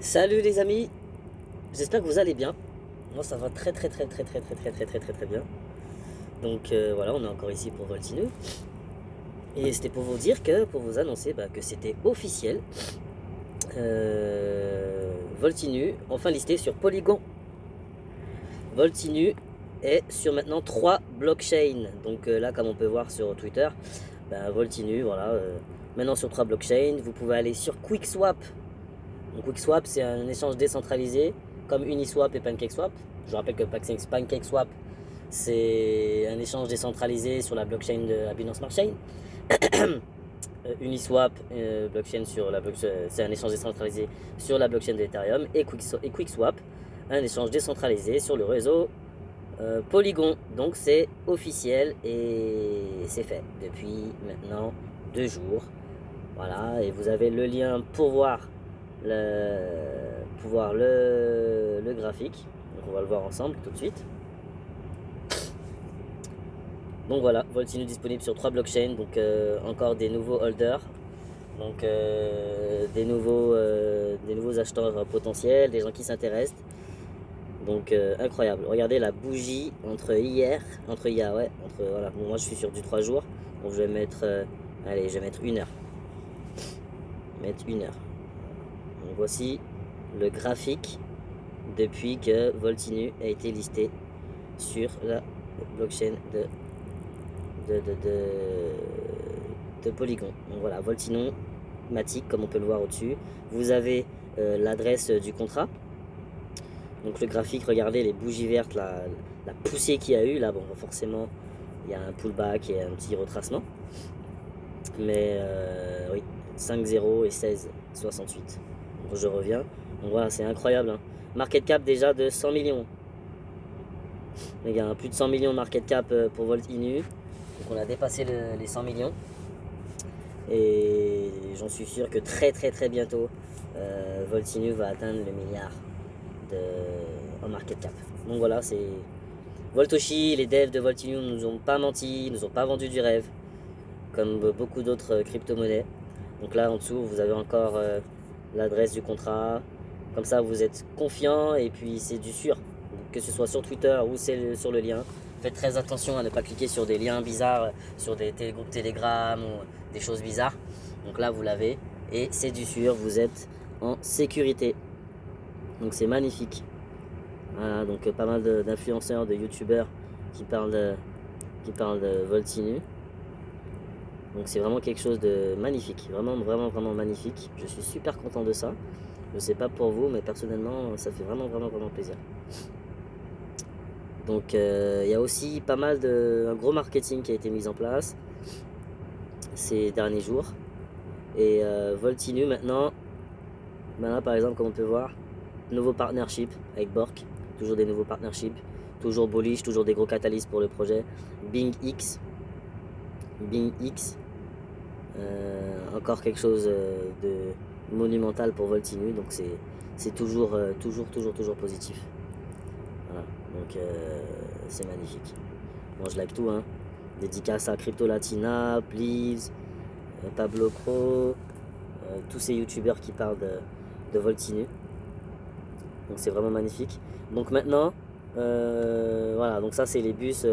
Salut les amis, j'espère que vous allez bien. Moi ça va très bien. Donc voilà, on est encore ici pour Voltinu. Et c'était pour vous dire que, pour vous annoncer que c'était officiel. Voltinu, enfin listé sur Polygon. Voltinu est sur maintenant 3 blockchains. Donc là, comme on peut voir sur Twitter, Voltinu, voilà, maintenant sur 3 blockchains. Vous pouvez aller sur QuickSwap. Donc QuickSwap, c'est un échange décentralisé, comme Uniswap et PancakeSwap. Je rappelle que PancakeSwap, c'est un échange décentralisé sur la blockchain de Binance Smart Chain. Uniswap, blockchain sur la c'est un échange décentralisé sur la blockchain d'Ethereum. Et QuickSwap, un échange décentralisé sur le réseau Polygon. Donc c'est officiel et c'est fait depuis maintenant 2 jours. Voilà, et vous avez le lien pour voir le graphique. Donc on va le voir ensemble tout de suite. Donc voilà, Voltinu disponible sur 3 blockchains, donc encore des nouveaux holders, donc des nouveaux acheteurs potentiels, des gens qui s'intéressent. Donc incroyable. Regardez la bougie voilà, bon, moi je suis sur du 3 jours, donc je vais mettre, allez, je vais mettre 1 heure. Donc voici le graphique depuis que Voltinu a été listé sur la blockchain de Polygon. Donc voilà, Voltinu Matic, comme on peut le voir au-dessus. Vous avez l'adresse du contrat. Donc le graphique, regardez les bougies vertes, la poussée qu'il y a eu. Là, bon, forcément, il y a un pullback et un petit retracement. Mais oui, 5,0 et 16,68. Donc je reviens. Donc voilà, c'est incroyable. Hein. Market cap déjà de 100 millions. Les gars, plus de 100 millions de market cap pour Voltinu. Donc on a dépassé les 100 millions. Et j'en suis sûr que très bientôt, Voltinu va atteindre le milliard en market cap. Donc voilà, c'est Voltoshi, les devs de Voltinu ne nous ont pas menti, nous ont pas vendu du rêve, comme beaucoup d'autres crypto-monnaies. Donc là en dessous, vous avez encore l'adresse du contrat. Comme ça, vous êtes confiant et puis c'est du sûr. Que ce soit sur Twitter ou sur le lien. Faites très attention à ne pas cliquer sur des liens bizarres, sur des groupes Telegram ou des choses bizarres. Donc là, vous l'avez et c'est du sûr, vous êtes en sécurité. Donc c'est magnifique. Voilà, donc pas mal d'influenceurs, de youtubeurs qui parlent de Voltinu. Donc c'est vraiment quelque chose de magnifique, vraiment magnifique. Je suis super content de ça. Je sais pas pour vous, mais personnellement, ça fait vraiment plaisir. Donc il y a aussi pas mal un gros marketing qui a été mis en place ces derniers jours. Et Voltinu maintenant, par exemple, comme on peut voir, nouveau partnership avec Bork, toujours des nouveaux partnerships, toujours bullish, toujours des gros catalystes pour le projet. BingX, encore quelque chose de monumental pour Voltinu, donc c'est toujours positif. Voilà, donc c'est magnifique. Bon, je like tout, hein. Dédicace à Crypto Latina, Please, Pablo Pro, tous ces youtubeurs qui parlent de Voltinu. Donc c'est vraiment magnifique. Donc maintenant, voilà, donc ça c'est les bus,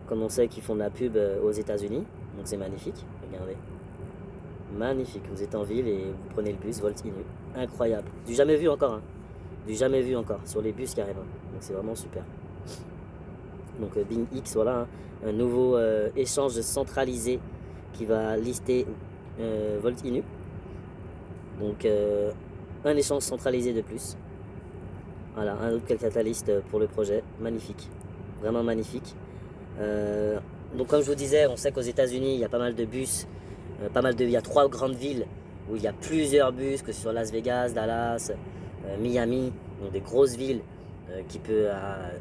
comme on sait, qui font de la pub aux États-Unis. Donc c'est magnifique, regardez. Magnifique, vous êtes en ville et vous prenez le bus Voltinu. Incroyable. Du jamais vu encore, hein. Du jamais vu encore, sur les bus carrément. Donc c'est vraiment super. Donc BingX, voilà, hein, un nouveau échange centralisé qui va lister Voltinu. Donc un échange centralisé de plus. Voilà, un autre catalyste pour le projet. Magnifique, vraiment magnifique. Donc comme je vous disais, on sait qu'aux États-Unis il y a pas mal de bus, il y a 3 grandes villes où il y a plusieurs bus, que ce soit Las Vegas, Dallas, Miami, donc des grosses villes qui peut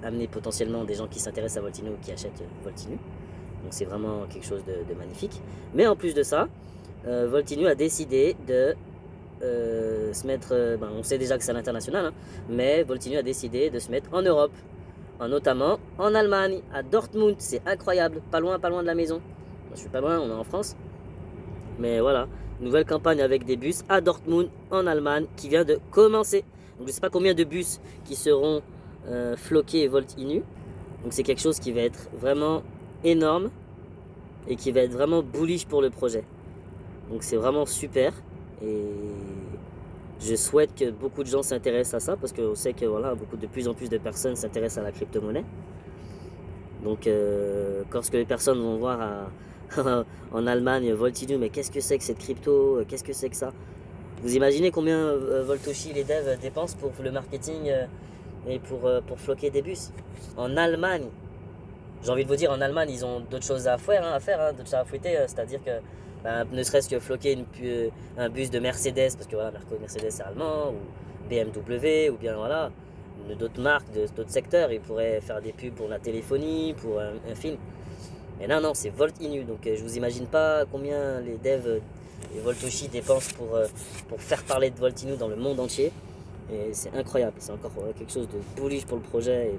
amener potentiellement des gens qui s'intéressent à Voltinu ou qui achètent Voltinu. Donc c'est vraiment quelque chose de magnifique. Mais en plus de ça, Voltinu a décidé de se mettre, on sait déjà que c'est à l'international, hein, mais Voltinu a décidé de se mettre en Europe, notamment en Allemagne, à Dortmund. C'est incroyable, pas loin de la maison. Je suis pas loin, on est en France. Mais voilà, nouvelle campagne avec des bus à Dortmund en Allemagne qui vient de commencer. Donc je ne sais pas combien de bus qui seront floqués Volt Inu. Donc c'est quelque chose qui va être vraiment énorme et qui va être vraiment bullish pour le projet. Donc c'est vraiment super et je souhaite que beaucoup de gens s'intéressent à ça parce qu'on sait que voilà, de plus en plus de personnes s'intéressent à la crypto-monnaie. Donc lorsque les personnes vont voir en Allemagne Volt Inu, mais qu'est-ce que c'est que cette crypto, qu'est-ce que c'est que ça? Vous imaginez combien Voltoshi les devs dépensent pour le marketing et pour floquer des bus? En Allemagne, j'ai envie de vous dire, en Allemagne, ils ont d'autres choses à faire, d'autres choses à fouetter, c'est-à-dire que ne serait-ce que floquer un bus de Mercedes, parce que voilà, Mercedes c'est allemand, ou BMW, ou bien voilà, d'autres marques, d'autres secteurs, ils pourraient faire des pubs pour la téléphonie, pour un film. Mais là, non, c'est Volt Inu, donc je vous imagine pas combien les devs et Voltoshi dépensent pour faire parler de Volt Inu dans le monde entier. Et c'est incroyable, c'est encore quelque chose de bullish pour le projet. Et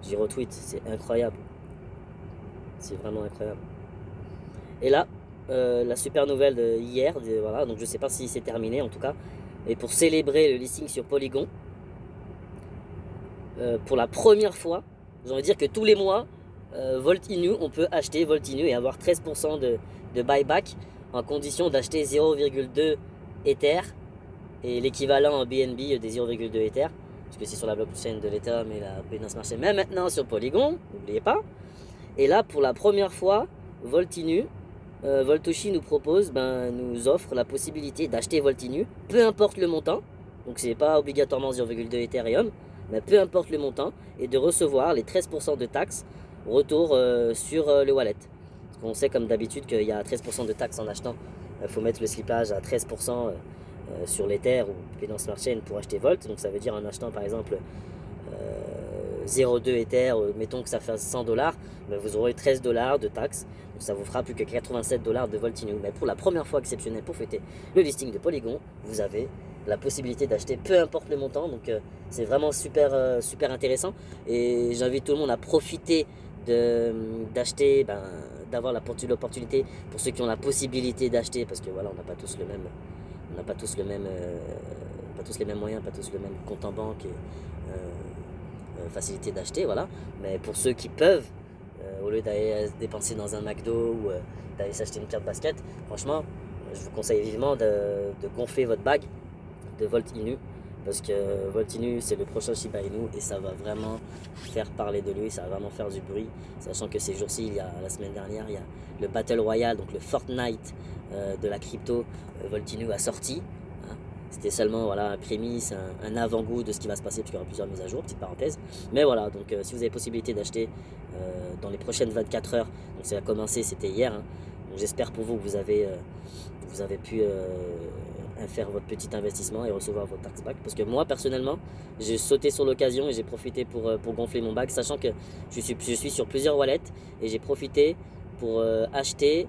j'y retweet, c'est incroyable. C'est vraiment incroyable. Et là, la super nouvelle d'hier, voilà, donc je sais pas si c'est terminé en tout cas. Et pour célébrer le listing sur Polygon, pour la première fois, j'ai envie de dire que tous les mois, Volt Inu, on peut acheter Volt Inu et avoir 13% de buyback en condition d'acheter 0,2 Ether et l'équivalent en BNB des 0,2 Ether, puisque c'est sur la blockchain de l'Ethereum et la Binance Smart Chain, mais maintenant sur Polygon, n'oubliez pas. Et là, pour la première fois, Volt Inu, Voltoshi nous offre la possibilité d'acheter Volt Inu, peu importe le montant, donc c'est pas obligatoirement 0,2 Ethereum, mais peu importe le montant, et de recevoir les 13% de taxes retour sur le wallet. Parce qu'on sait comme d'habitude qu'il y a 13% de taxes en achetant. Il faut mettre le slippage à 13% sur l'Ether ou Binance Smart Chain pour acheter Volt. Donc ça veut dire en achetant par exemple 0,2 Ether, mettons que ça fait 100 $, ben vous aurez 13 $ de taxes. Donc ça vous fera plus que 87 $ de Volt Inu. Mais pour la première fois exceptionnelle pour fêter le listing de Polygon, vous avez la possibilité d'acheter peu importe le montant. Donc c'est vraiment super, super intéressant. Et j'invite tout le monde à profiter d'acheter, d'avoir l'opportunité pour ceux qui ont la possibilité d'acheter, parce que voilà, on n'a pas tous le même, pas tous les mêmes moyens, pas tous le même compte en banque et facilité d'acheter, voilà. Mais pour ceux qui peuvent, au lieu d'aller se dépenser dans un McDo ou d'aller s'acheter une paire de basket, franchement, je vous conseille vivement de gonfler votre bague de Volt Inu. Parce que Volt Inu, c'est le prochain Shiba Inu et ça va vraiment faire parler de lui, ça va vraiment faire du bruit. Sachant que ces jours-ci, la semaine dernière, il y a le Battle Royale, donc le Fortnite de la crypto. Volt Inu a sorti. Hein. C'était seulement voilà, un prémisse, un avant-goût de ce qui va se passer, parce qu'il y aura plusieurs mises à jour, petite parenthèse. Mais voilà, donc si vous avez possibilité d'acheter dans les prochaines 24 heures, donc ça a commencé, c'était hier. Hein. Donc j'espère pour vous que vous avez pu faire votre petit investissement et recevoir votre tax back, parce que moi personnellement j'ai sauté sur l'occasion et j'ai profité pour gonfler mon bac, sachant que je suis sur plusieurs wallets et j'ai profité pour acheter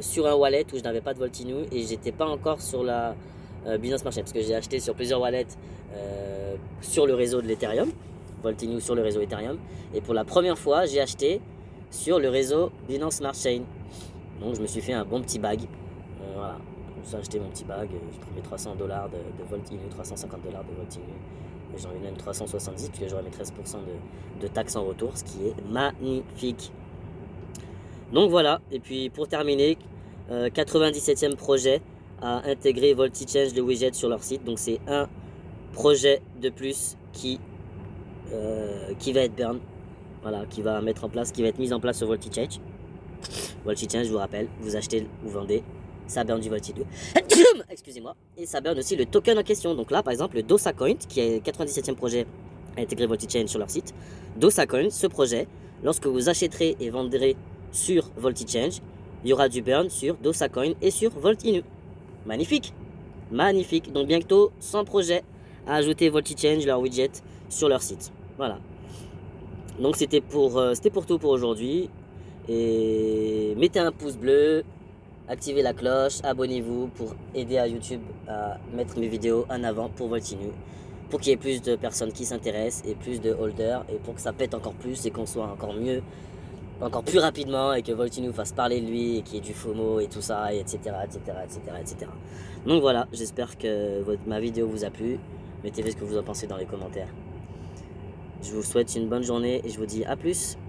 sur un wallet où je n'avais pas de Volt Inu et j'étais pas encore sur la Binance Smart Chain, parce que j'ai acheté sur plusieurs wallets sur le réseau de l'Ethereum, Volt Inu sur le réseau Ethereum, et pour la première fois j'ai acheté sur le réseau Binance Smart Chain. Donc je me suis fait un bon petit bag, voilà. J'ai acheté mon petit bag, j'ai trouvé 300 $ de Volt Inu, 350 $ de Volt Inu. J'en ai même 370, puis j'aurai mes 13% de taxes en retour, ce qui est magnifique. Donc voilà, et puis pour terminer, 97e projet à intégrer VoltiChange, le widget sur leur site. Donc c'est un projet de plus qui va être burn, voilà, qui va être mis en place sur VoltiChange. VoltiChange, je vous rappelle, vous achetez ou vendez, ça burn du Volt Inu. Excusez-moi. Et ça burn aussi le token en question. Donc là, par exemple, le DosaCoin, qui est le 97e projet à intégrer VoltiChange sur leur site. DosaCoin, ce projet, lorsque vous achèterez et vendrez sur VoltiChange, il y aura du burn sur DosaCoin et sur Volt Inu. Magnifique. Magnifique. Donc bientôt 100 projets à ajouter VoltiChange, leur widget, sur leur site. Voilà. Donc c'était pour tout pour aujourd'hui. Et mettez un pouce bleu, activez la cloche, abonnez-vous pour aider à YouTube à mettre mes vidéos en avant pour Volt Inu, pour qu'il y ait plus de personnes qui s'intéressent et plus de holders, et pour que ça pète encore plus et qu'on soit encore mieux, encore plus rapidement, et que Volt Inu fasse parler de lui et qu'il y ait du FOMO et tout ça, et etc. Donc voilà, j'espère que ma vidéo vous a plu. Mettez ce que vous en pensez dans les commentaires. Je vous souhaite une bonne journée et je vous dis à plus.